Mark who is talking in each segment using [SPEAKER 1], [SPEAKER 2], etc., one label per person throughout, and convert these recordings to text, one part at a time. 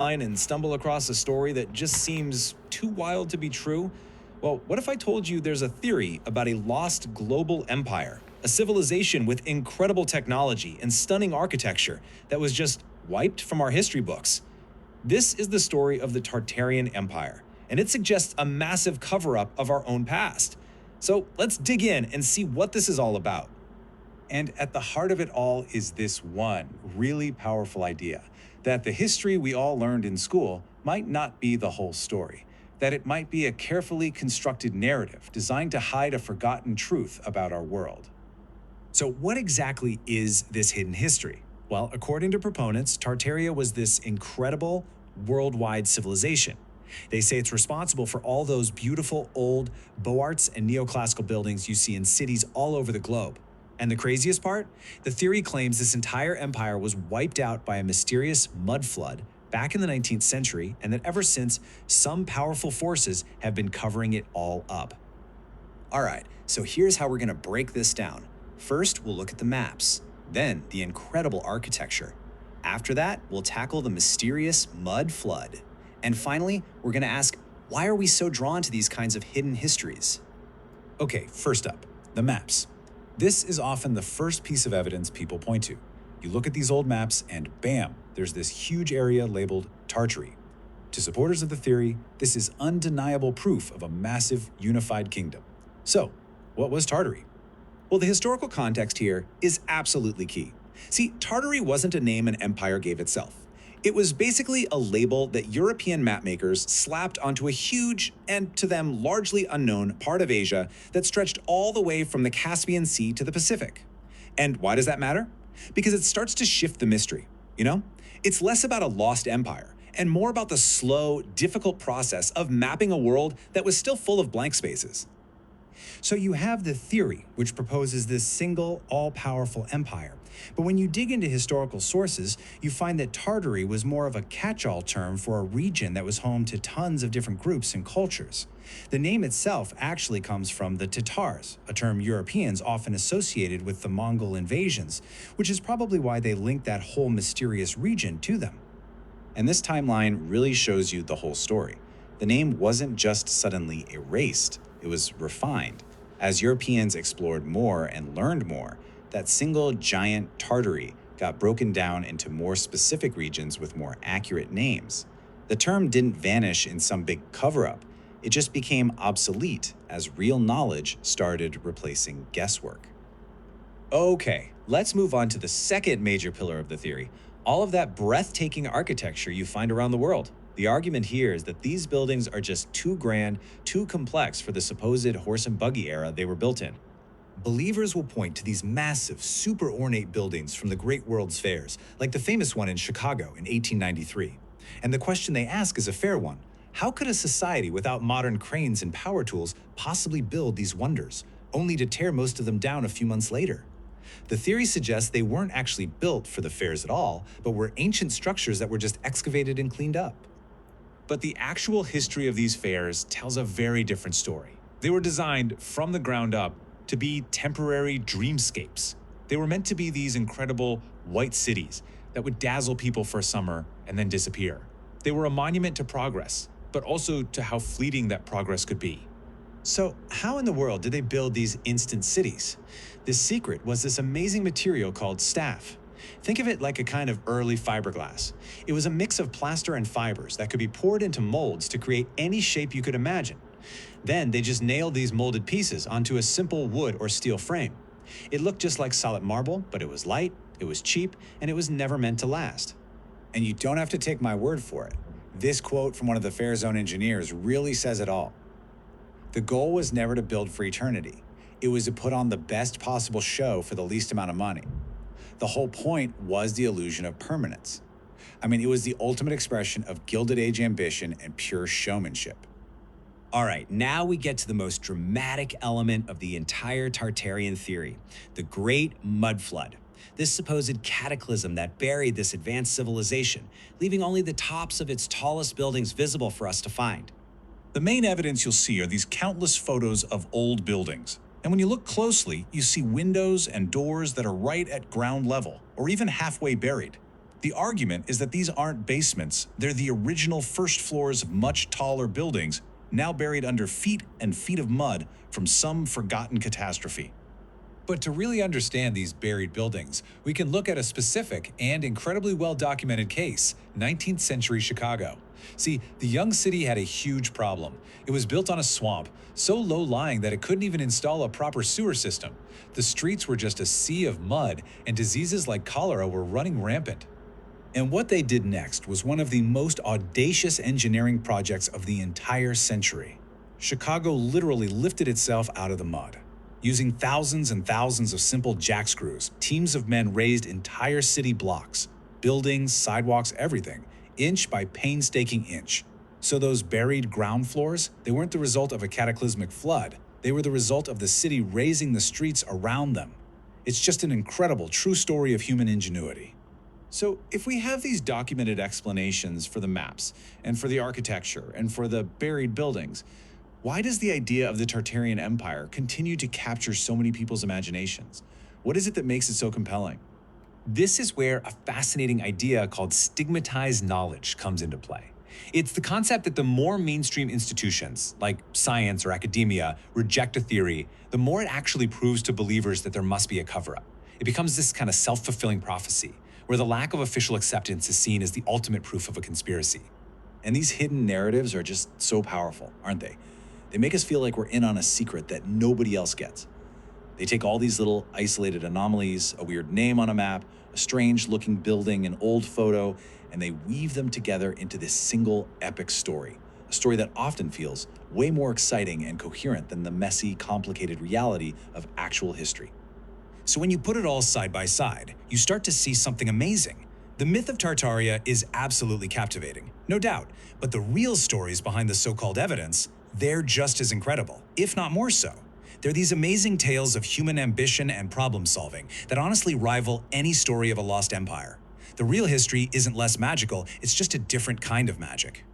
[SPEAKER 1] And stumble across a story that just seems too wild to be true? Well, what if I told you there's a theory about a lost global empire, a civilization with incredible technology and stunning architecture that was just wiped from our history books? This is the story of the Tartarian Empire, and it suggests a massive cover up of our own past. So let's dig in and see what this is all about. And at the heart of it all is this one really powerful idea that the history we all learned in school might not be the whole story, that it might be a carefully constructed narrative designed to hide a forgotten truth about our world. So, what exactly is this hidden history? Well, according to proponents, Tartaria was this incredible worldwide civilization. They say it's responsible for all those beautiful old Beaux Arts and neoclassical buildings you see in cities all over the globe. And the craziest part? The theory claims this entire empire was wiped out by a mysterious mud flood back in the 19th century, and that ever since, some powerful forces have been covering it all up. All right, so here's how we're going to break this down. First, we'll look at the maps, then the incredible architecture. After that, we'll tackle the mysterious mud flood. And finally, we're going to ask, why are we so drawn to these kinds of hidden histories? Okay, first up, the maps. This is often the first piece of evidence people point to. You look at these old maps and bam, there's this huge area labeled Tartary. To supporters of the theory, this is undeniable proof of a massive unified kingdom. So, what was Tartary? Well, the historical context here is absolutely key. See, Tartary wasn't a name an empire gave itself. It was basically a label that European mapmakers slapped onto a huge, and to them largely unknown, part of Asia that stretched all the way from the Caspian Sea to the Pacific. And why does that matter? Because it starts to shift the mystery, you know? It's less about a lost empire, and more about the slow, difficult process of mapping a world that was still full of blank spaces. So you have the theory, which proposes this single, all-powerful empire. But when you dig into historical sources, you find that Tartary was more of a catch-all term for a region that was home to tons of different groups and cultures. The name itself actually comes from the Tatars, a term Europeans often associated with the Mongol invasions, which is probably why they linked that whole mysterious region to them. And this timeline really shows you the whole story. The name wasn't just suddenly erased, it was refined. As Europeans explored more and learned more, that single giant Tartary got broken down into more specific regions with more accurate names. The term didn't vanish in some big cover-up. It just became obsolete as real knowledge started replacing guesswork. Okay, let's move on to the second major pillar of the theory, all of that breathtaking architecture you find around the world. The argument here is that these buildings are just too grand, too complex for the supposed horse-and-buggy era they were built in. Believers will point to these massive, super ornate buildings from the Great World's Fairs, like the famous one in Chicago in 1893. And the question they ask is a fair one. How could a society without modern cranes and power tools possibly build these wonders, only to tear most of them down a few months later? The theory suggests they weren't actually built for the fairs at all, but were ancient structures that were just excavated and cleaned up. But the actual history of these fairs tells a very different story. They were designed from the ground up to be temporary dreamscapes. They were meant to be these incredible white cities that would dazzle people for a summer and then disappear. They were a monument to progress, but also to how fleeting that progress could be. So, how in the world did they build these instant cities? The secret was this amazing material called staff. Think of it like a kind of early fiberglass. It was a mix of plaster and fibers that could be poured into molds to create any shape you could imagine. Then they just nailed these molded pieces onto a simple wood or steel frame. It looked just like solid marble, but it was light, it was cheap, and it was never meant to last. And you don't have to take my word for it. This quote from one of the fair's own engineers really says it all. The goal was never to build for eternity. It was to put on the best possible show for the least amount of money. The whole point was the illusion of permanence. I mean, it was the ultimate expression of Gilded Age ambition and pure showmanship. All right, now we get to the most dramatic element of the entire Tartarian theory, the Great Mud Flood. This supposed cataclysm that buried this advanced civilization, leaving only the tops of its tallest buildings visible for us to find.
[SPEAKER 2] The main evidence you'll see are these countless photos of old buildings. And when you look closely, you see windows and doors that are right at ground level, or even halfway buried. The argument is that these aren't basements, they're the original first floors of much taller buildings, now buried under feet and feet of mud from some forgotten catastrophe.
[SPEAKER 3] But to really understand these buried buildings, we can look at a specific and incredibly well documented case, 19th century Chicago. See, the young city had a huge problem. It was built on a swamp, so low lying that it couldn't even install a proper sewer system. The streets were just a sea of mud, and diseases like cholera were running rampant. And what they did next was one of the most audacious engineering projects of the entire century. Chicago literally lifted itself out of the mud. Using thousands and thousands of simple jack screws, teams of men raised entire city blocks, buildings, sidewalks, everything, inch by painstaking inch. So those buried ground floors, they weren't the result of a cataclysmic flood. They were the result of the city raising the streets around them. It's just an incredible, true story of human ingenuity.
[SPEAKER 1] So, if we have these documented explanations for the maps, and for the architecture, and for the buried buildings, why does the idea of the Tartarian Empire continue to capture so many people's imaginations? What is it that makes it so compelling? This is where a fascinating idea called stigmatized knowledge comes into play. It's the concept that the more mainstream institutions, like science or academia, reject a theory, the more it actually proves to believers that there must be a cover-up. It becomes this kind of self-fulfilling prophecy, where the lack of official acceptance is seen as the ultimate proof of a conspiracy. And these hidden narratives are just so powerful, aren't they? They make us feel like we're in on a secret that nobody else gets. They take all these little isolated anomalies, a weird name on a map, a strange-looking building, an old photo, and they weave them together into this single epic story, a story that often feels way more exciting and coherent than the messy, complicated reality of actual history.
[SPEAKER 3] So when you put it all side by side, you start to see something amazing. The myth of Tartaria is absolutely captivating, no doubt, but the real stories behind the so-called evidence, they're just as incredible, if not more so. They're these amazing tales of human ambition and problem solving that honestly rival any story of a lost empire. The real history isn't less magical, it's just a different kind of magic.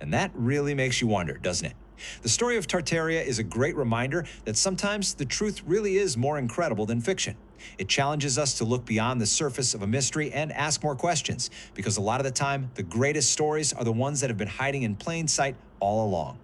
[SPEAKER 1] And that really makes you wonder, doesn't it? The story of Tartaria is a great reminder that sometimes the truth really is more incredible than fiction. It challenges us to look beyond the surface of a mystery and ask more questions, because a lot of the time, the greatest stories are the ones that have been hiding in plain sight all along.